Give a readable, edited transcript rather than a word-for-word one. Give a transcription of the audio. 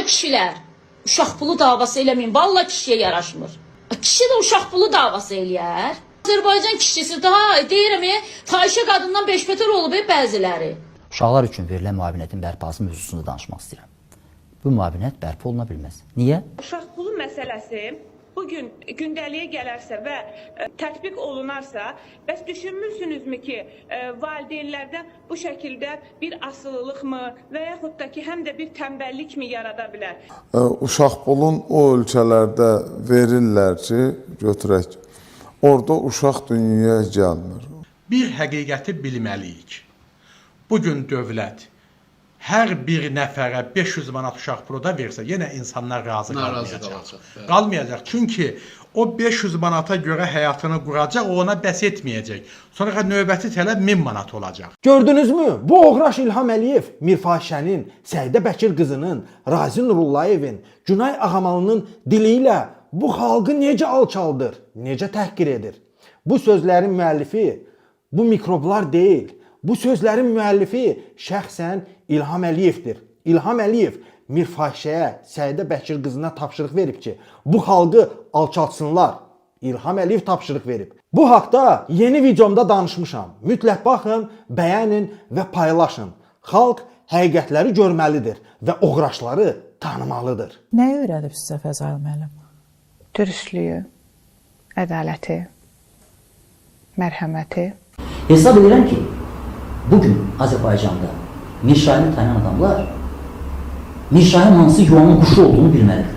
kişilər uşaq pulu davası eləməyin. Vallahi kişiyə yaraşmır. Kişi də uşaq pulu davası eləyər. Azərbaycan kişisi daha deyirəm, fahişə qadından beşbeter olub bəziləri. Uşaqlar üçün verilən müavinətin bərpası mövzusunda danışmaq istəyirəm. Bu müavinət bərpa oluna bilməz. Niyə? Uşaq pulu məsələsi bugün gündəliyə gələrsə və tətbiq olunarsa, bəs düşünmürsünüzmü ki, valideynlərdə bu şəkildə bir asılılıqmı və yaxud da ki, həm də bir tənbəllikmi yarada bilər? Uşaq pulun o ölkələrdə verirlər ki, götürək, orada uşaq dünyaya gəlmir. Bir həqiqəti bilməliyik. Bugün dövlət hər bir nəfərə 500 manat uşaq pulu da versə, yenə insanlar razı qalmayacaq. Qalmayacaq, çünki o 500 manata görə həyatını quracaq, o ona bəs etməyəcək. Sonra növbəti tələb 1000 manat olacaq. Gördünüzmü? Bu oğraş İlham Əliyev, Mirfahişənin, Səidə Bəkir qızının, Razi Nurullayevin, Günay Ağamalının dili ilə bu xalqı necə alçaldır, necə təhqir edir? Bu sözlərin müəllifi bu mikroblar deyil. Bu sözlərin müəllifi şəxsən İlham Əliyevdir. İlham Əliyev Mirfahişəyə, Səidə Bəkir qızına tapşırıq verib ki, bu xalqı alçaltsınlar. İlham Əliyev tapşırıq verib. Bu haqda yeni videomda danışmışam. Mütləq baxın, bəyənin və paylaşın. Xalq həqiqətləri görməlidir və oğraşları tanımalıdır. Nəyi öyrədib sizə Fəzail müəllim? Dürüstlüyü, ədaləti, mərhəməti. Hesab edirəm ki, bugün Azərbaycanda Mirşahini tanıyan adamlar Mirşahın hansı yuvanın quşu olduğunu bilməlidir.